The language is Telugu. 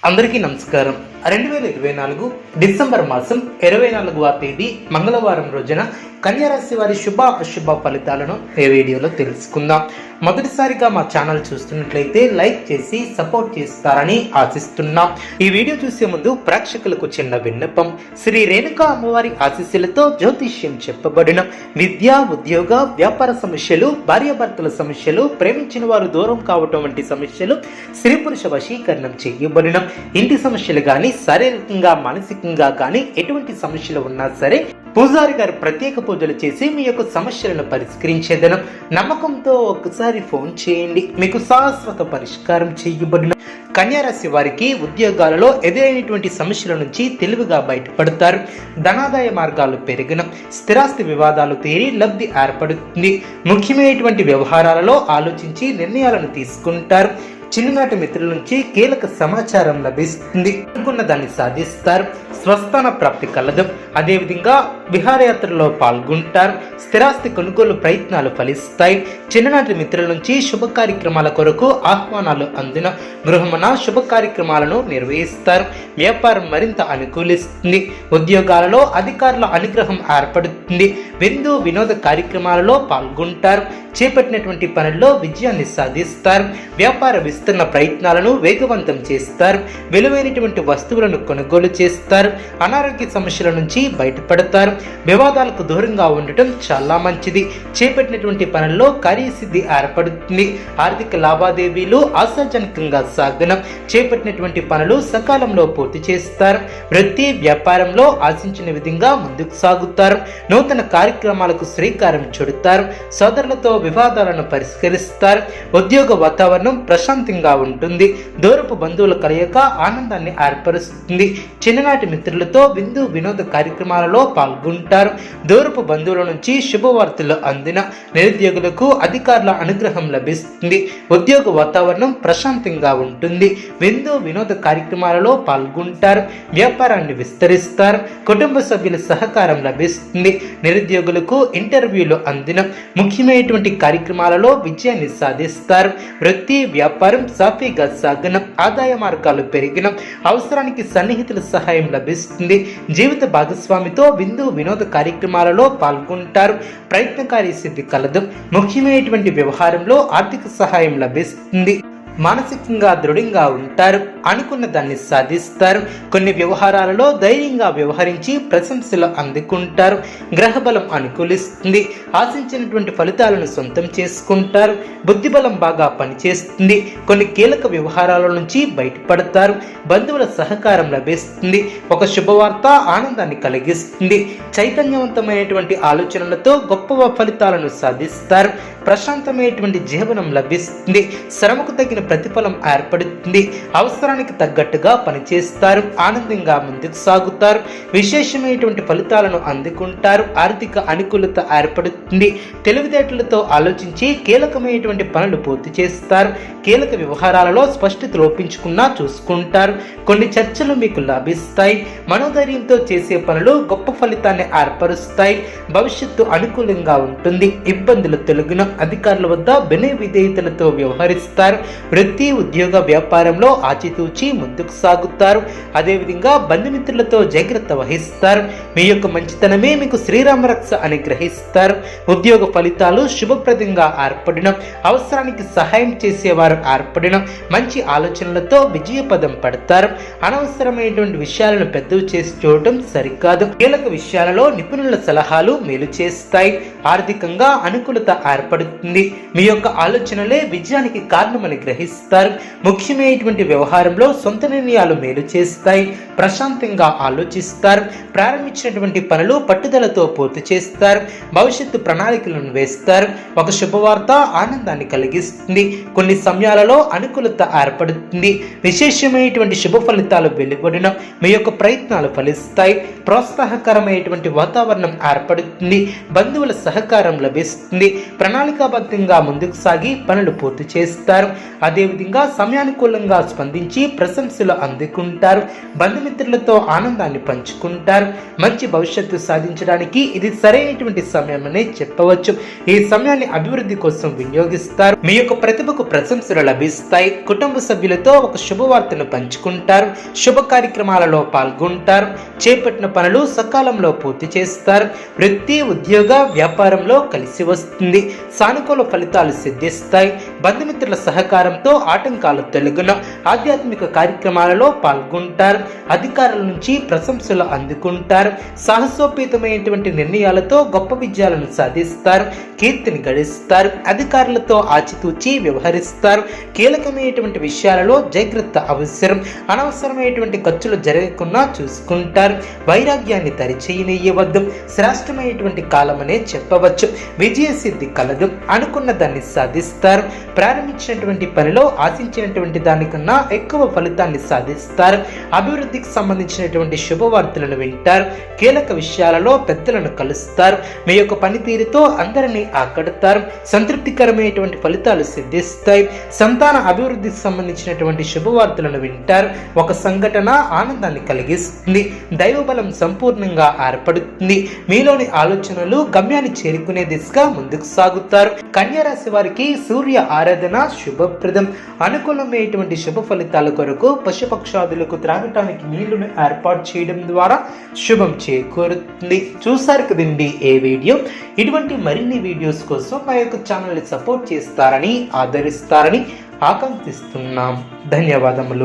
అందరికీ నమస్కారం. 2024 డిసెంబర్ మాసం 24వ తేదీ మంగళవారం రోజున కన్యారాశి వారి శుభ అశుభ ఫలితాలను ఈ వీడియోలో తెలుసుకుందాం. మొదటిసారిగా మా ఛానల్ చూస్తున్నట్లయితే లైక్ చేసి సపోర్ట్ చేస్తారని ఆశిస్తున్నాం. ఈ వీడియో చూసే ముందు ప్రేక్షకులకు చిన్న విన్నపం. శ్రీ రేణుకా అమ్మవారి ఆశీస్సులతో జ్యోతిష్యం చెప్పబడిన విద్య, ఉద్యోగ, వ్యాపార సమస్యలు, భార్యాభర్తల సమస్యలు, ప్రేమించిన వారు దూరం కావటం వంటి సమస్యలు, స్త్రీ పురుష వశీకరణం చేయబడిన ఇంటి సమస్యలు కానీ, శారీరకంగా మానసికంగా కానీ ఎటువంటి సమస్యలు ఉన్నా సరే పూజారి గారు ప్రత్యేక పూజలు చేసి మీ యొక్క సమస్యలను పరిష్కరించేదనం. నమ్మకంతో ఒకసారి ఫోన్ చేయండి, మీకు శాశ్వత పరిష్కారం చేయబడిన. కన్యారాశి వారికి ఉద్యోగాలలో ఎదురైనటువంటి సమస్యల నుంచి తెలివిగా బయటపడతారు. ధనాదాయ మార్గాలు పెరిగిన, స్థిరాస్తి వివాదాలు తీరి లబ్ధి ఏర్పడుతుంది. ముఖ్యమైనటువంటి వ్యవహారాలలో ఆలోచించి నిర్ణయాలను తీసుకుంటారు. చిన్ననాటి మిత్రుల నుంచి కీలక సమాచారం లభిస్తుంది. అనుకున్న దాన్ని సాధిస్తారు. స్వస్థాన ప్రాప్తి కలదు. అదేవిధంగా విహారయాత్రలో పాల్గొంటారు. స్థిరాస్తి కొనుగోలు ప్రయత్నాలు ఫలిస్తాయి. చిన్ననాటి మిత్రుల నుంచి శుభ కార్యక్రమాల కొరకు ఆహ్వానాలు అందిన గృహమున శుభ కార్యక్రమాలను నిర్వహిస్తారు. వ్యాపారం మరింత అనుకూలిస్తుంది. ఉద్యోగాలలో అధికారుల అనుగ్రహం ఏర్పడుతుంది. విందు వినోద కార్యక్రమాలలో పాల్గొంటారు. చేపట్టినటువంటి పనుల్లో విజయాన్ని సాధిస్తారు. వ్యాపార విస్తరణ ప్రయత్నాలను వేగవంతం చేస్తారు. విలువైనటువంటి వస్తువులను కొనుగోలు చేస్తారు. అనారోగ్య సమస్యల నుంచి బయటపడతారు. వివాదాలకు దూరంగా ఉండటం చాలా మంచిది. చేపట్టినటువంటి పనుల్లో కార్యసిద్ధి ఏర్పడుతుంది. ఆర్థిక లావాదేవీలు ఆశాజనకంగా సాగన, చేపట్టినటువంటి పనులు సకాలంలో పూర్తి చేస్తారు. వృత్తి వ్యాపారంలో ఆశించిన విధంగా ముందుకు సాగుతారు. నూతన కార్యక్రమాలకు శ్రీకారం చుడతారు. సోదరులతో వివాదాలను పరిష్కరిస్తారు. ఉద్యోగ వాతావరణం ప్రశాంతంగా ఉంటుంది. దూరపు బంధువుల కలయిక ఆనందాన్ని ఏర్పరుస్తుంది. చిన్ననాటి మిత్రులతో విందు వినోద కార్యక్రమాలలో పాల్గొంటారు. దూరపు బంధువుల నుంచి శుభవార్తలు అందిన నిరుద్యోగులకు అధికారుల అనుగ్రహం లభిస్తుంది. ఉద్యోగ వాతావరణం ప్రశాంతంగా ఉంటుంది. విందు వినోద కార్యక్రమాలలో పాల్గొంటారు. వ్యాపారాన్ని విస్తరిస్తారు. కుటుంబ సభ్యుల సహకారం లభిస్తుంది. నిరుద్యోగులకు ఇంటర్వ్యూలు అందిన ముఖ్యమైనటువంటి కార్యక్రమాలలో విజయాన్ని సాధిస్తారు. వృత్తి వ్యాపారం సాఫీగా సాగన, ఆదాయ మార్గాలు పెరిగిన, అవసరానికి సన్నిహితుల సహాయం లభిస్తుంది. జీవిత భాగస్వామితో విందు వినోద కార్యక్రమాలలో పాల్గొంటారు. ప్రయత్నకారి సిద్ధి కలదు. ముఖ్యమైనటువంటి వ్యవహారంలో ఆర్థిక సహాయం లభిస్తుంది. మానసికంగా దృఢంగా ఉంటారు. అనుకున్న దాన్ని సాధిస్తారు. కొన్ని వ్యవహారాలలో ధైర్యంగా వ్యవహరించి ప్రశంసలు అందుకుంటారు. గ్రహబలం అనుకూలిస్తుంది. ఆశించినటువంటి ఫలితాలను సొంతం చేసుకుంటారు. బుద్ధిబలం బాగా పనిచేస్తుంది. కొన్ని కీలక వ్యవహారాల నుంచి బయటపడతారు. బంధువుల సహకారం లభిస్తుంది. ఒక శుభవార్త ఆనందాన్ని కలిగిస్తుంది. చైతన్యవంతమైనటువంటి ఆలోచనలతో గొప్ప ఫలితాలను సాధిస్తారు. ప్రశాంతమైనటువంటి జీవనం లభిస్తుంది. శ్రమకు తగిన ప్రతిఫలం ఏర్పడుతుంది. అవసరానికి తగ్గట్టుగా పనిచేస్తారు. ఆనందంగా ముందుకు సాగుతారు. విశేషమైనటువంటి ఫలితాలను అందుకుంటారు. ఆర్థిక అనుకూలత ఏర్పడుతుంది. తెలివితేటలతో ఆలోచించి కీలకమైనటువంటి పనులు పూర్తి చేస్తారు. కీలక వ్యవహారాలలో స్పష్టత లోపించుకున్నా చూసుకుంటారు. కొన్ని చర్చలు మీకు లాభిస్తాయి. మనోధైర్యంతో చేసే పనులు గొప్ప ఫలితాన్ని ఏర్పరుస్తాయి. భవిష్యత్తు అనుకూలంగా ఉంటుంది. ఇబ్బందులు తొలగిన, అధికారుల వద్ద వినయ విధేయతలతో వ్యవహరిస్తారు. వృత్తి ఉద్యోగ వ్యాపారంలో ఆచితూచి ముందుకు సాగుతారు. అదేవిధంగా బంధుమిత్రులతో జాగ్రత్త వహిస్తారు. మీ యొక్క మంచితనమే మీకు శ్రీరామ రక్ష అని గ్రహిస్తారు. ఉద్యోగ ఫలితాలు శుభప్రదంగా ఏర్పడిన, అవసరానికి సహాయం చేసేవారు ఏర్పడిన, మంచి ఆలోచనలతో విజయపదం పడతారు. అనవసరమైనటువంటి విషయాలను పెద్దవి చేసి చూడటం సరికాదు. కీలక విషయాలలో నిపుణుల సలహాలు మేలు చేస్తాయి. ఆర్థికంగా అనుకూలత ఏర్పడుతుంది. మీ యొక్క ఆలోచనలే విజయానికి కారణమని గ్రహిస్తారు. ముఖ్యమైనటువంటి వ్యవహారంలో సొంత నిర్ణయాలు మేలు చేస్తాయి. ప్రశాంతంగా ఆలోచిస్తారు. ప్రారంభించినటువంటి పనులు పట్టుదలతో పూర్తి చేస్తారు. భవిష్యత్తు ప్రణాళికలను వేస్తారు. ఒక శుభవార్త ఆనందాన్ని కలిగిస్తుంది. కొన్ని సమయాలలో అనుకూలత ఏర్పడుతుంది. విశేషమైనటువంటి శుభ ఫలితాలు వెలువడిన మీ యొక్క ప్రయత్నాలు ఫలిస్తాయి. ప్రోత్సాహకరమైనటువంటి వాతావరణం ఏర్పడుతుంది. బంధువుల సహకారం లభిస్తుంది. ప్రణాళికాబద్ధంగా ముందుకు సాగి పనులు పూర్తి చేస్తారు. అదేవిధంగా సమయానుకూలంగా స్పందించి నుంచి ప్రశంసలు అందుకుంటారు. బంధుమిత్రులతో ఆనందాన్ని పంచుకుంటారు. మంచి భవిష్యత్తు సాధించడానికి ఇది సరైనటువంటి సమయమని చెప్పవచ్చు. ఈ సమయాన్ని అభివృద్ధి కోసం వినియోగిస్తారు. మీ యొక్క ప్రతిభకు ప్రశంసలు లభిస్తాయి. కుటుంబ సభ్యులతో ఒక శుభవార్తను పంచుకుంటారు. శుభ కార్యక్రమాలలో పాల్గొంటారు. చేపట్టిన పనులు సకాలంలో పూర్తి చేస్తారు. వృత్తి, ఉద్యోగ, వ్యాపారంలో కలిసి వస్తుంది. సానుకూల ఫలితాలు సిద్ధిస్తాయి. బంధుమిత్రుల సహకారంతో ఆటంకాలు తొలగును. ఆధ్యాత్మిక కార్యక్రమాలలో పాల్గొంటారు. అధికారుల నుంచి ప్రశంసలు అందుకుంటారు. సాహసోపేతమైనటువంటి నిర్ణయాలతో గొప్ప విజయాలను సాధిస్తారు. కీర్తిని గడిస్తారు. అధికారులతో ఆచితూచి వ్యవహరిస్తారు. కీలకమైనటువంటి విషయాలలో జాగ్రత్త అవసరం. అనవసరమైనటువంటి ఖర్చులు జరగకుండా చూసుకుంటారు. వైరాగ్యాన్ని తరిచేయనియ్యవద్దు. శ్రేష్టమైనటువంటి కాలమనే చెప్పవచ్చు. విజయ సిద్ధి కలదు. అనుకున్న దాన్ని సాధిస్తారు. ప్రారంభించినటువంటి పనిలో ఆశించినటువంటి దానికన్నా ఎక్కువ ఫలితాన్ని సాధిస్తారు. అభివృద్ధికి సంబంధించినటువంటి శుభవార్తలను వింటారు. కీలక విషయాలలో పెద్దలను కలుస్తారు. మీ యొక్క పనితీరుతో అందరినీ ఆకడతారు. సంతృప్తికరమైనటువంటి ఫలితాలు సిద్ధిస్తాయి. సంతాన అభివృద్ధికి సంబంధించినటువంటి శుభవార్తలను వింటారు. ఒక సంఘటన ఆనందాన్ని కలిగిస్తుంది. దైవబలం సంపూర్ణంగా ఏర్పడుతుంది. మీలోని ఆలోచనలు గమ్యాన్ని చేరుకునే దిశగా ముందుకు సాగుతారు. కన్యా రాశి వారికి సూర్య ఆరాధన శుభప్రదం. అనుకూలమైనటువంటి శుభ ఫలితాల కొరకు పశుపక్షాదులకు త్రాగటానికి నీళ్లను ఏర్పాటు చేయడం ద్వారా శుభం చేకూరుతుంది. చూసారు కదండి ఏ వీడియో. ఇటువంటి మరిన్ని వీడియోస్ కోసం మా యొక్క ఛానల్ని సపోర్ట్ చేస్తారని, ఆదరిస్తారని ఆకాంక్షిస్తున్నాం. ధన్యవాదములు.